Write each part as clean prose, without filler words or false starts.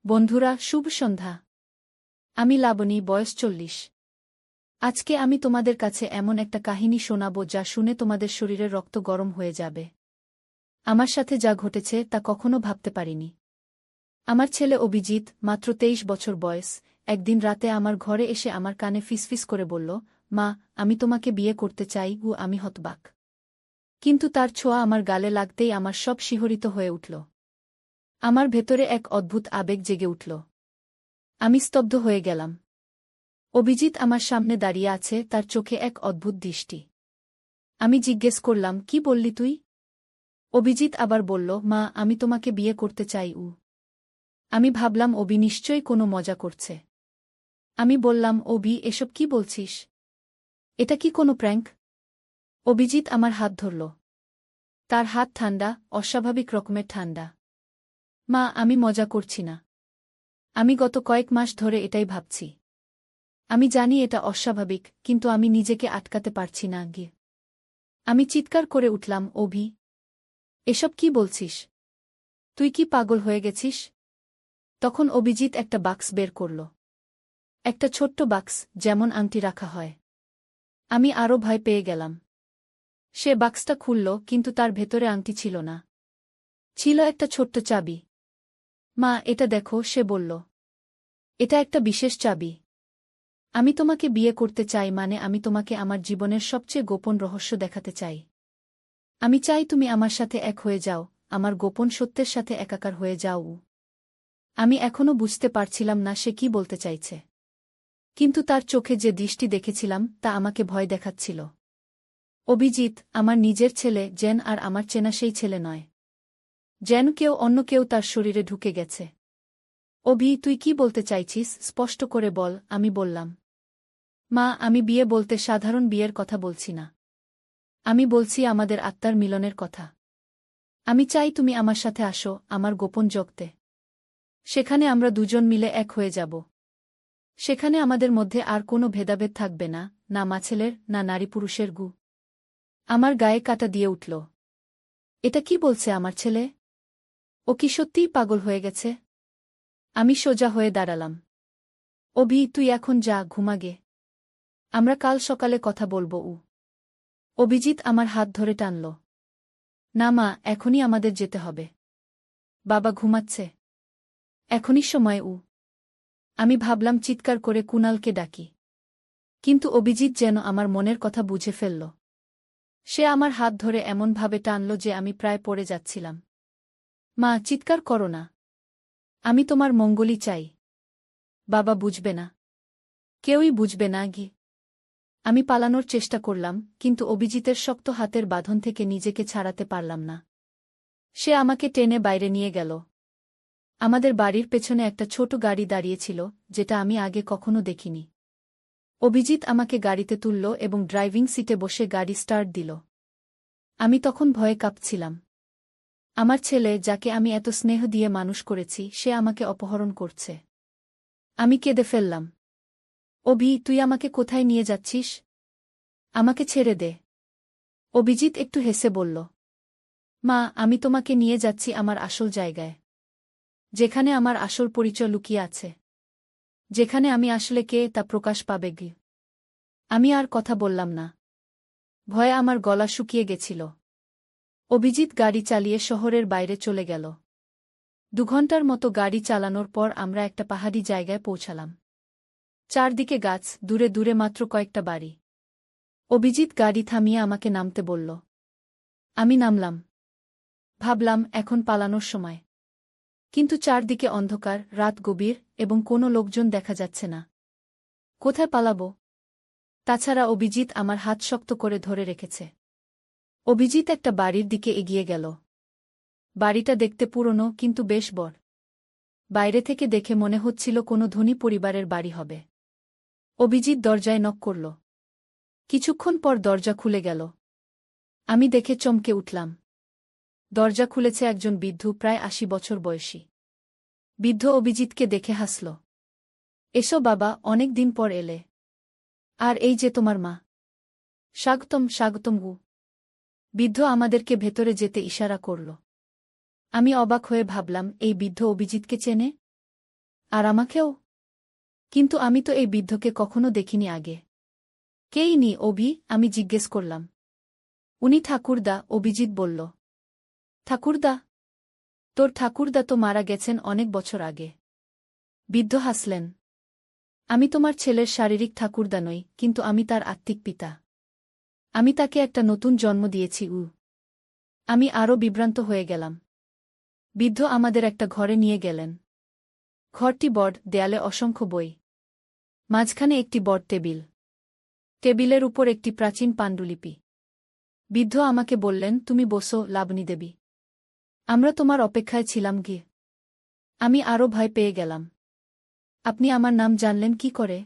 বন্ধুরা, শুভ সন্ধ্যা। আমি লাবণী, বয়স 40। আজকে আমি তোমাদের কাছে এমন একটা কাহিনী শোনাব যা শুনে তোমাদের শরীরের রক্ত গরম হয়ে যাবে। আমার সাথে যা ঘটেছে তা কখনো ভাবতে পারিনি। আমার ছেলে অভিজিৎ, মাত্র 23 বছর বয়স, একদিন রাতে আমার ঘরে এসে আমার কানে ফিসফিস করে বলল, মা, আমি তোমাকে বিয়ে করতে চাই। আমি হতবাক। কিন্তু তার ছোঁয়া আমার গালে লাগতেই আমার সব শিহরিত হয়ে উঠল। আমার ভেতরে এক অদ্ভুত আবেগ জেগে উঠল। আমি স্তব্ধ হয়ে গেলাম। অভিজিৎ আমার সামনে দাঁড়িয়ে আছে, তার চোখে এক অদ্ভুত দৃষ্টি। আমি জিজ্ঞেস করলাম, কি বললি তুই? অভিজিৎ আবার বলল, মা, আমি তোমাকে বিয়ে করতে চাই। আমি ভাবলাম অভি নিশ্চয়ই কোনো মজা করছে। আমি বললাম, অভি, এসব কি বলছিস? এটা কি কোনো প্র্যাঙ্ক? অভিজিৎ আমার হাত ধরল। তার হাত ঠান্ডা, অস্বাভাবিক রকমের ঠান্ডা। মা, আমি মজা করছি না। আমি গত কয়েক মাস ধরে এটাই ভাবছি। আমি জানি এটা অস্বাভাবিক, কিন্তু আমি নিজেকে আটকাতে পারছি না। আমি চিৎকার করে উঠলাম, অভি, এসব কি বলছিস? তুই কি পাগল হয়ে গেছিস? তখন অভিজিৎ একটা বাক্স বের করল। একটা ছোট্ট বাক্স, যেমন আংটি রাখা হয়। আমি আরও ভয় পেয়ে গেলাম। সে বাক্সটা খুলল, কিন্তু তার ভেতরে আংটি ছিল না। ছিল একটা ছোট্ট চাবি। মা, এটা দেখো, সে বলল। এটা একটা বিশেষ চাবি। আমি তোমাকে বিয়ে করতে চাই, মানে আমি তোমাকে আমার জীবনের সবচেয়ে গোপন রহস্য দেখাতে চাই। আমি চাই তুমি আমার সাথে এক হয়ে যাও, আমার গোপন সত্যের সাথে একাকার হয়ে যাও। আমি এখনও বুঝতে পারছিলাম না সে কি বলতে চাইছে। কিন্তু তার চোখে যে দৃষ্টি দেখেছিলাম তা আমাকে ভয় দেখাচ্ছিল। অভিজিৎ, আমার নিজের ছেলে, যেন আর আমার চেনা সেই ছেলে নয়। যেন অন্য কেউ তার শরীরে ঢুকে গেছে। অভি, তুই কি বলতে চাইছিস? স্পষ্ট করে বল। আমি বললাম, মা, আমি বিয়ে বলতে সাধারণ বিয়ের কথা বলছি না। আমি বলছি আমাদের আত্মার মিলনের কথা। আমি চাই তুমি আমার সাথে আসো, আমার গোপন জগতে। সেখানে আমরা দুজন মিলে এক হয়ে যাব। সেখানে আমাদের মধ্যে আর কোনো ভেদাভেদ থাকবে না, না মাছেলের, না নারী পুরুষের গু। আমার গায়ে কাঁটা দিয়ে উঠল। এটা কি বলছে আমার ছেলে? ও কি সত্যিই পাগল হয়ে গেছে? আমি সোজা হয়ে দাঁড়ালাম। অভি, তুই এখন যা, ঘুমাগে। আমরা কাল সকালে কথা বলবো। অভিজিৎ আমার হাত ধরে টানল। না মা, এখনই আমাদের যেতে হবে। বাবা ঘুমাচ্ছে। এখনই সময়। আমি ভাবলাম চিৎকার করে কুণালকে ডাকি। কিন্তু অভিজিৎ যেন আমার মনের কথা বুঝে ফেলল। সে আমার হাত ধরে এমনভাবে টানল যে আমি প্রায় পড়ে যাচ্ছিলাম। মা, চিৎকার করো না। আমি তোমার মঙ্গলই চাই। বাবা বুঝবে না। কেউই বুঝবে না। আমি পালানোর চেষ্টা করলাম, কিন্তু অভিজিতের শক্ত হাতের বাঁধন থেকে নিজেকে ছাড়াতে পারলাম না। সে আমাকে টেনে বাইরে নিয়ে গেল। আমাদের বাড়ির পেছনে একটা ছোট গাড়ি দাঁড়িয়েছিল, যেটা আমি আগে কখনো দেখিনি। অভিজিৎ আমাকে গাড়িতে তুলল এবং ড্রাইভিং সিটে বসে গাড়ি স্টার্ট দিল। আমি তখন ভয়ে কাঁপছিলাম। আমার ছেলে, যাকে আমি এত স্নেহ দিয়ে মানুষ করেছি, সে আমাকে অপহরণ করছে। আমি কেঁদে ফেললাম। অভি, তুই আমাকে কোথায় নিয়ে যাচ্ছিস? আমাকে ছেড়ে দে। অভিজিৎ একটু হেসে বলল, মা, আমি তোমাকে নিয়ে যাচ্ছি আমার আসল জায়গায়। যেখানে আমার আসল পরিচয় লুকিয়ে আছে। যেখানে আমি আসলে কে তা প্রকাশ পাবে। আমি আর কথা বললাম না। ভয়ে আমার গলা শুকিয়ে গেছিল। অভিজিৎ গাড়ি চালিয়ে শহরের বাইরে চলে গেল। 2 ঘন্টার মতো গাড়ি চালানোর পর আমরা একটা পাহাড়ি জায়গায় পৌঁছালাম। চারদিকে গাছ, দূরে দূরে মাত্র কয়েকটা বাড়ি। অভিজিৎ গাড়ি থামিয়ে আমাকে নামতে বলল। আমি নামলাম। ভাবলাম, এখন পালানোর সময়। কিন্তু চারদিকে অন্ধকার, রাত গভীর, এবং কোনো লোকজন দেখা যাচ্ছে না। কোথায় পালাবো? তাছাড়া অভিজিৎ আমার হাত শক্ত করে ধরে রেখেছে। অভিজিৎ একটা বাড়ির দিকে এগিয়ে গেল। বাড়িটা দেখতে পুরনো, কিন্তু বেশ বড়। বাইরে থেকে দেখে মনে হচ্ছিল কোনো ধনী পরিবারের বাড়ি হবে। অভিজিৎ দরজায় নক করল। কিছুক্ষণ পর দরজা খুলে গেল। আমি দেখে চমকে উঠলাম। দরজা খুলেছে একজন বৃদ্ধ, প্রায় 80 বছর বয়সী। বৃদ্ধ অভিজিৎকে দেখে হাসল। এসো বাবা, অনেক দিন পর এলে। আর এই যে তোমার মা। স্বাগতম, স্বাগতম। বৃদ্ধ আমাদেরকে ভেতরে যেতে ইশারা করল। আমি অবাক হয়ে ভাবলাম, এই বৃদ্ধ অভিজিৎকে চেনে? আর আমাকেও? কিন্তু আমি তো এই বৃদ্ধকে কখনো দেখিনি আগে। কেই নি অভি, আমি জিজ্ঞেস করলাম। উনি ঠাকুরদা, অভিজিৎ বলল। ঠাকুরদা? তোর ঠাকুরদা তো মারা গেছেন অনেক বছর আগে। বৃদ্ধ হাসলেন। আমি তোমার ছেলের শারীরিক ঠাকুরদা নই, কিন্তু আমি তার আত্মিক পিতা। আমি তাকে একটা নতুন জন্ম দিয়েছি। আমি আরও বিভ্রান্ত হয়ে গেলাম। বৃদ্ধ আমাদের একটা ঘরে নিয়ে গেলেন। ঘরটি বড়, দেয়ালে অসংখ্য বই। মাঝখানে একটি বড় টেবিল। টেবিলের উপর একটি প্রাচীন পাণ্ডুলিপি। বৃদ্ধ আমাকে বললেন, তুমি বসো, লাবণী দেবী। আমরা তোমার অপেক্ষায় ছিলাম গিয়ে। আমি আরও ভয় পেয়ে গেলাম। আপনি আমার নাম জানলেন কি করে?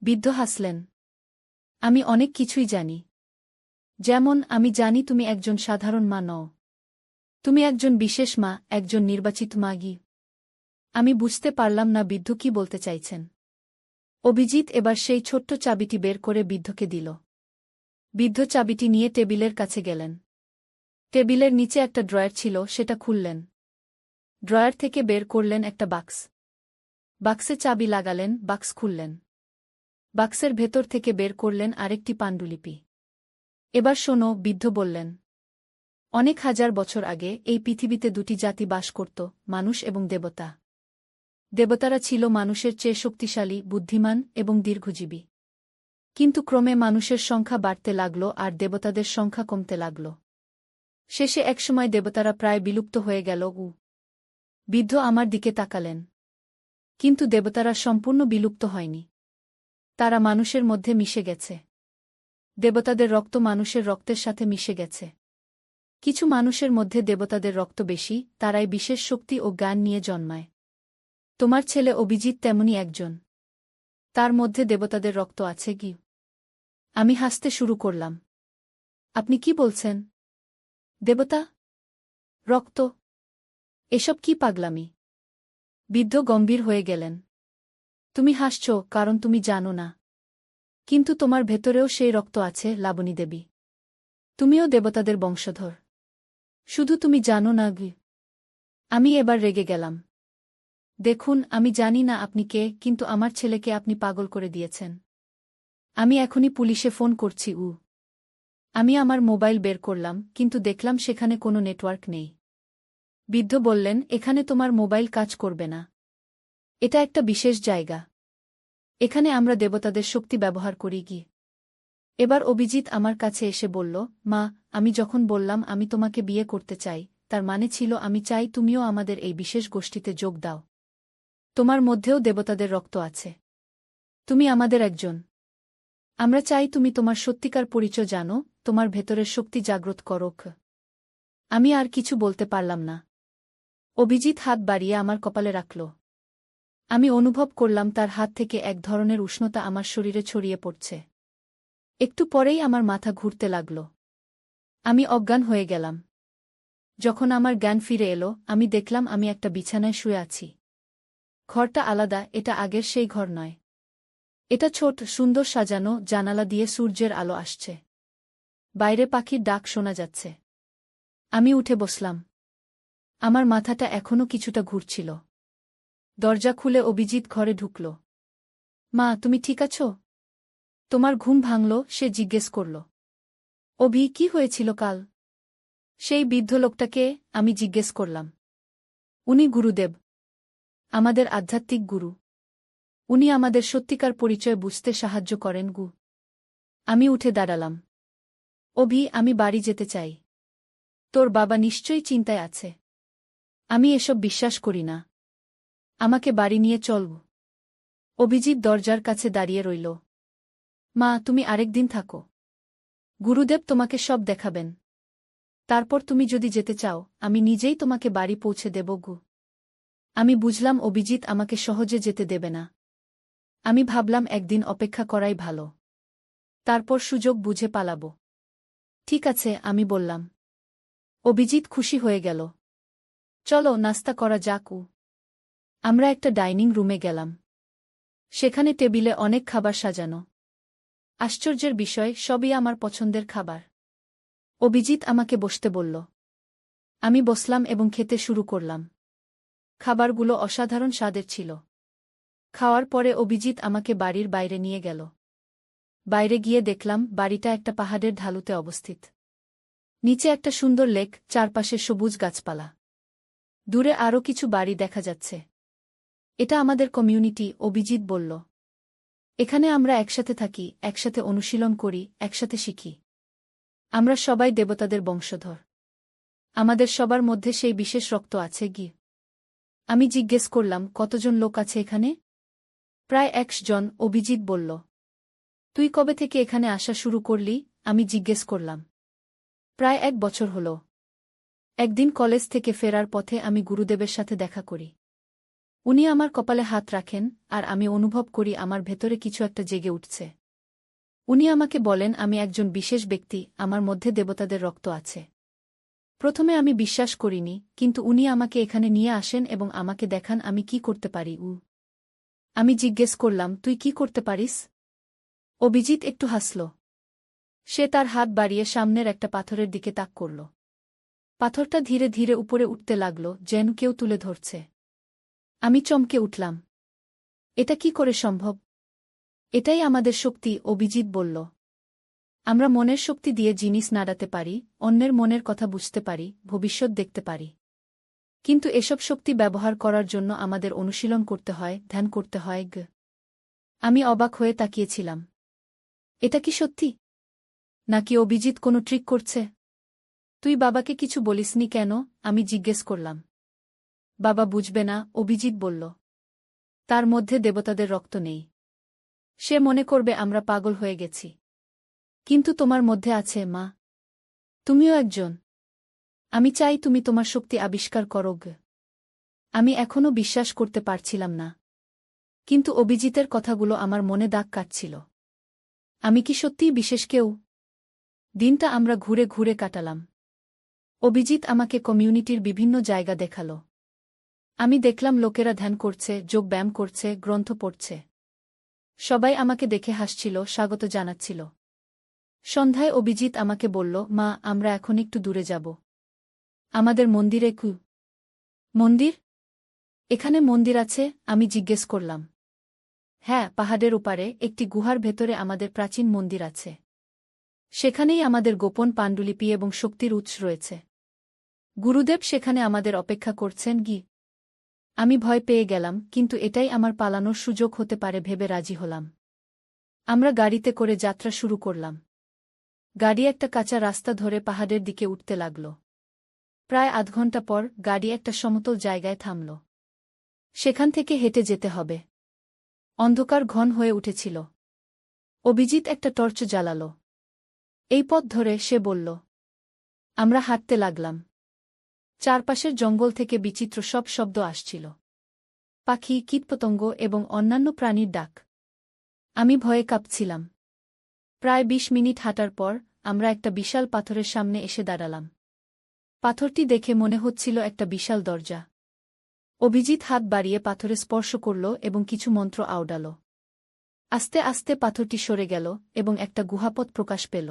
বৃদ্ধ হাসলেন। আমি অনেক কিছুই জানি। যেমন আমি জানি তুমি একজন সাধারণ মা নও। তুমি একজন বিশেষ মা, একজন নির্বাচিত মাগী। আমি বুঝতে পারলাম না বৃদ্ধ কি বলতে চাইছেন। অভিজিৎ এবার সেই ছোট্ট চাবিটি বের করে বৃদ্ধকে দিল। বৃদ্ধ চাবিটি নিয়ে টেবিলের কাছে গেলেন। টেবিলের নিচে একটা ড্রয়ার ছিল, সেটা খুললেন। ড্রয়ার থেকে বের করলেন একটা বাক্স। বাক্সে চাবি লাগালেন, বাক্স খুললেন। বাক্সের ভেতর থেকে বের করলেন আরেকটি পাণ্ডুলিপি। এবার শোনো, বৃদ্ধ বললেন। অনেক হাজার বছর আগে এই পৃথিবীতে দুটি জাতি বাস করত, মানুষ এবং দেবতা। দেবতারা ছিল মানুষের চেয়ে শক্তিশালী, বুদ্ধিমান এবং দীর্ঘজীবী। কিন্তু ক্রমে মানুষের সংখ্যা বাড়তে লাগল আর দেবতাদের সংখ্যা কমতে লাগল। শেষে একসময় দেবতারা প্রায় বিলুপ্ত হয়ে গেল। বৃদ্ধ আমার দিকে তাকালেন। কিন্তু দেবতারা সম্পূর্ণ বিলুপ্ত হয়নি। তারা মানুষের মধ্যে মিশে গেছে। দেবতাদের রক্ত মানুষের রক্তের সাথে মিশে গেছে। কিছু মানুষের মধ্যে দেবতাদের রক্ত বেশি, তারাই বিশেষ শক্তি ও জ্ঞান নিয়ে জন্মায়। তোমার ছেলে অভিজিৎ তেমনি একজন। তার মধ্যে দেবতাদের রক্ত আছে কি? আমি হাসতে শুরু করলাম। আপনি কি বলছেন? দেবতা? রক্ত? এসব কি পাগলামি? বৃদ্ধ গম্ভীর হয়ে গেলেন। তুমি হাসছ কারণ তুমি জানো না। কিন্তু তোমার ভেতরেও সেই রক্ত আছে, লাবণী দেবী। তুমিও দেবতাদের বংশধর। শুধু তুমি জানো না। আমি এবার রেগে গেলাম। দেখুন, আমি জানি না আপনি কে, কিন্তু আমার ছেলেকে আপনি পাগল করে দিয়েছেন। আমি এখনই পুলিশে ফোন করছি। আমি আমার মোবাইল বের করলাম, কিন্তু দেখলাম সেখানে কোনো নেটওয়ার্ক নেই। বৃদ্ধ বললেন, এখানে তোমার মোবাইল কাজ করবে না। এটা একটা বিশেষ জায়গা। এখানে আমরা দেবতাদের শক্তি ব্যবহার করি কি। এবার অভিজিৎ আমার কাছে এসে বলল, মা, আমি যখন বললাম আমি তোমাকে বিয়ে করতে চাই, তার মানে ছিল আমি চাই তুমিও আমাদের এই বিশেষ গোষ্ঠীতে যোগ দাও। তোমার মধ্যেও দেবতাদের রক্ত আছে। তুমি আমাদের একজন। আমরা চাই তুমি তোমার সত্যিকার পরিচয় জানো, তোমার ভেতরের শক্তি জাগ্রত করোক। আমি আর কিছু বলতে পারলাম না। অভিজিৎ হাত বাড়িয়ে আমার কপালে রাখল। আমি অনুভব করলাম তার হাত থেকে এক ধরনের উষ্ণতা আমার শরীরে ছড়িয়ে পড়ছে। একটু পরেই আমার মাথা ঘুরতে লাগল। আমি অজ্ঞান হয়ে গেলাম। যখন আমার জ্ঞান ফিরে এলো, আমি দেখলাম আমি একটা বিছানায় শুয়ে আছি। ঘরটা আলাদা, এটা আগের সেই ঘর নয়। এটা ছোট, সুন্দর সাজানো, জানালা দিয়ে সূর্যের আলো আসছে। বাইরে পাখির ডাক শোনা যাচ্ছে। আমি উঠে বসলাম। আমার মাথাটা এখনও কিছুটা ঘুরছিল। দরজা খুলে অভিজিৎ ঘরে ঢুকল। মা, তুমি ঠিক আছো? তোমার ঘুম ভাঙল? সে জিজ্ঞেস করল। অভি, কি হয়েছিল কাল? সেই বৃদ্ধ লোকটাকে? আমি জিজ্ঞেস করলাম। উনি গুরুদেব। আমাদের আধ্যাত্মিক গুরু। উনি আমাদের সত্যিকার পরিচয় বুঝতে সাহায্য করেন। আমি উঠে দাঁড়ালাম। অভি, আমি বাড়ি যেতে চাই। তোর বাবা নিশ্চয়ই চিন্তায় আছে। আমি এসব বিশ্বাস করি না। আমাকে বাড়ি নিয়ে চল। অভিজিৎ দরজার কাছে দাঁড়িয়ে রইল। মা, তুমি আরেকদিন থাকো। গুরুদেব তোমাকে সব দেখাবেন। তারপর তুমি যদি যেতে চাও, আমি নিজেই তোমাকে বাড়ি পৌঁছে দেব। আমি বুঝলাম অভিজিৎ আমাকে সহজে যেতে দেবে না। আমি ভাবলাম একদিন অপেক্ষা করাই ভালো। তারপর সুযোগ বুঝে পালাব। ঠিক আছে, আমি বললাম। অভিজিৎ খুশি হয়ে গেল। চলো, নাস্তা করা যাক। আমরা একটা ডাইনিং রুমে গেলাম। সেখানে টেবিলে অনেক খাবার সাজানো। আশ্চর্যের বিষয়, সবই আমার পছন্দের খাবার। অভিজিৎ আমাকে বসতে বলল। আমি বসলাম এবং খেতে শুরু করলাম। খাবারগুলো অসাধারণ স্বাদের ছিল। খাওয়ার পরে অভিজিৎ আমাকে বাড়ির বাইরে নিয়ে গেল। বাইরে গিয়ে দেখলাম বাড়িটা একটা পাহাড়ের ঢালুতে অবস্থিত। নিচে একটা সুন্দর লেক, চারপাশে সবুজ গাছপালা। দূরে আরও কিছু বাড়ি দেখা যাচ্ছে। এটা আমাদের কমিউনিটি, অভিজিৎ বলল। এখানে আমরা একসাথে থাকি, একসাথে অনুশীলন করি, একসাথে শিখি। আমরা সবাই দেবতাদের বংশধর। আমাদের সবার মধ্যে সেই বিশেষ রক্ত আছে কি? আমি জিজ্ঞেস করলাম, কতজন লোক আছে এখানে? প্রায় 100 জন, অভিজিৎ বলল। তুই কবে থেকে এখানে আসা শুরু করলি? আমি জিজ্ঞেস করলাম। প্রায় 1 বছর হল। একদিন কলেজ থেকে ফেরার পথে আমি গুরুদেবের সাথে দেখা করি। উনি আমার কপালে হাত রাখেন, আর আমি অনুভব করি আমার ভেতরে কিছু একটা জেগে উঠছে। উনি আমাকে বলেন আমি একজন বিশেষ ব্যক্তি, আমার মধ্যে দেবতাদের রক্ত আছে। প্রথমে আমি বিশ্বাস করিনি, কিন্তু উনি আমাকে এখানে নিয়ে আসেন এবং আমাকে দেখান আমি কি করতে পারি। আমি জিজ্ঞেস করলাম, তুই কি করতে পারিস? অভিজিৎ একটু হাসল। সে তার হাত বাড়িয়ে সামনের একটা পাথরের দিকে তাক করল। পাথরটা ধীরে ধীরে উপরে উঠতে লাগল, যেন কেউ তুলে ধরছে। আমি চমকে উঠলাম। এটা কি করে সম্ভব? এটাই আমাদের শক্তি, অভিজিৎ বলল। আমরা মনের শক্তি দিয়ে জিনিস নাড়াতে পারি, অন্যের মনের কথা বুঝতে পারি, ভবিষ্যৎ দেখতে পারি। কিন্তু এসব শক্তি ব্যবহার করার জন্য আমাদের অনুশীলন করতে হয়, ধ্যান করতে হয়। আমি অবাক হয়ে তাকিয়েছিলাম। এটা কি সত্যি? নাকি অভিজিৎ কোনো ট্রিক করছে? তুই বাবাকে কিছু বলিসনি কেন? আমি জিজ্ঞেস করলাম। বাবা বুঝবে না, অভিজিৎ বলল। তার মধ্যে দেবতাদের রক্ত নেই। সে মনে করবে আমরা পাগল হয়ে গেছি। কিন্তু তোমার মধ্যে আছে, মা। তুমিও একজন। আমি চাই তুমি তোমার শক্তি আবিষ্কার করো। আমি এখনও বিশ্বাস করতে পারছিলাম না। কিন্তু অভিজিতের কথাগুলো আমার মনে দাগ কাটছিল। আমি কি সত্যিই বিশেষ কেউ? দিনটা আমরা ঘুরে ঘুরে কাটালাম। অভিজিৎ আমাকে কমিউনিটির বিভিন্ন জায়গা দেখালো। আমি দেখলাম লোকেরা ধ্যান করছে, যোগ ব্যায়াম করছে, গ্রন্থ পড়ছে। সবাই আমাকে দেখে হাসছিল, স্বাগত জানাচ্ছিল। সন্ধ্যায় অভিজিৎ আমাকে বলল, মা, আমরা এখন একটু দূরে যাব। আমাদের মন্দিরে। মন্দির? এখানে মন্দির আছে? আমি জিজ্ঞেস করলাম। হ্যাঁ, পাহাড়ের ওপারে একটি গুহার ভেতরে আমাদের প্রাচীন মন্দির আছে। সেখানেই আমাদের গোপন পাণ্ডুলিপি এবং শক্তির উৎস রয়েছে। গুরুদেব সেখানে আমাদের অপেক্ষা করছেন। আমি ভয় পেয়ে গেলাম, কিন্তু এটাই আমার পালানোর সুযোগ হতে পারে ভেবে রাজি হলাম। আমরা গাড়িতে করে যাত্রা শুরু করলাম। গাড়ি একটা কাঁচা রাস্তা ধরে পাহাড়ের দিকে উঠতে লাগল। প্রায় আধ ঘন্টা পর গাড়ি একটা সমতল জায়গায় থামল। সেখান থেকে হেঁটে যেতে হবে। অন্ধকার ঘন হয়ে উঠেছিল। অভিজিৎ একটা টর্চ জ্বালাল। এই পথ ধরে, সে বলল। আমরা হাঁটতে লাগলাম। চারপাশের জঙ্গল থেকে বিচিত্র সব শব্দ আসছিল। পাখি, কীটপতঙ্গ এবং অন্যান্য প্রাণীর ডাক। আমি ভয়ে কাঁপছিলাম। প্রায় 20 মিনিট হাঁটার পর আমরা একটা বিশাল পাথরের সামনে এসে দাঁড়ালাম। পাথরটি দেখে মনে হচ্ছিল একটা বিশাল দরজা। অভিজিৎ হাত বাড়িয়ে পাথরে স্পর্শ করল এবং কিছু মন্ত্র আওড়াল। আস্তে আস্তে পাথরটি সরে গেল এবং একটা গুহাপথ প্রকাশ পেল।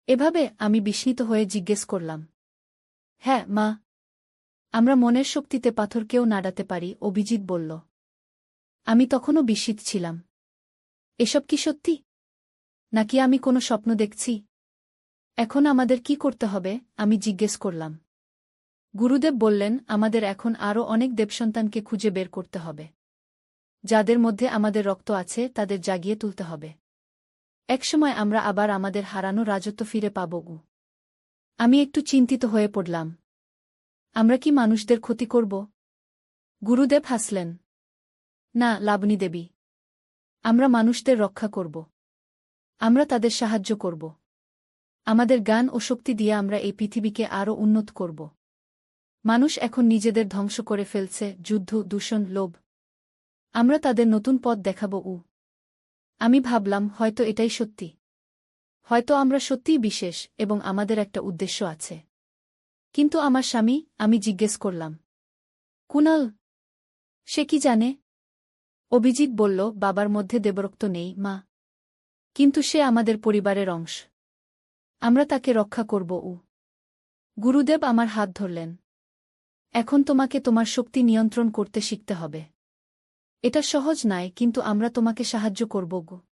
এভাবে আমি বিস্মিত হয়ে জিজ্ঞেস করলাম। হ্যাঁ, মা। আমরা মনের শক্তিতে পাথরকেও নাড়াতে পারি, অভিজিৎ বলল। আমি তখনও বিস্মিত ছিলাম। এসব কি সত্যি? নাকি আমি কোনো স্বপ্ন দেখছি? এখন আমাদের কি করতে হবে? আমি জিজ্ঞেস করলাম। গুরুদেব বললেন, আমাদের এখন আরও অনেক দেবসন্তানকে খুঁজে বের করতে হবে। যাদের মধ্যে আমাদের রক্ত আছে তাদের জাগিয়ে তুলতে হবে। একসময় আমরা আবার আমাদের হারানো রাজত্ব ফিরে পাব। আমি একটু চিন্তিত হয়ে পড়লাম। আমরা কি মানুষদের ক্ষতি করব? গুরুদেব হাসলেন। না, লাবণী দেবী। আমরা মানুষদের রক্ষা করব। আমরা তাদের সাহায্য করব। আমাদের জ্ঞান ও শক্তি দিয়ে আমরা এই পৃথিবীকে আরও উন্নত করব। মানুষ এখন নিজেদের ধ্বংস করে ফেলছে, যুদ্ধ, দূষণ, লোভ। আমরা তাদের নতুন পথ দেখাব। আমি ভাবলাম, হয়তো এটাই সত্যি। হয়তো আমরা সত্যিই বিশেষ এবং আমাদের একটা উদ্দেশ্য আছে। কিন্তু আমার স্বামী? আমি জিজ্ঞেস করলাম। কুনাল? সে কি জানে? অভিজিৎ বলল, বাবার মধ্যে দেবরক্ত নেই, মা। কিন্তু সে আমাদের পরিবারের অংশ। আমরা তাকে রক্ষা করব। গুরুদেব আমার হাত ধরলেন। এখন তোমাকে তোমার শক্তি নিয়ন্ত্রণ করতে শিখতে হবে। এটা সহজ নয়, কিন্তু আমরা তোমাকে সাহায্য করব গো।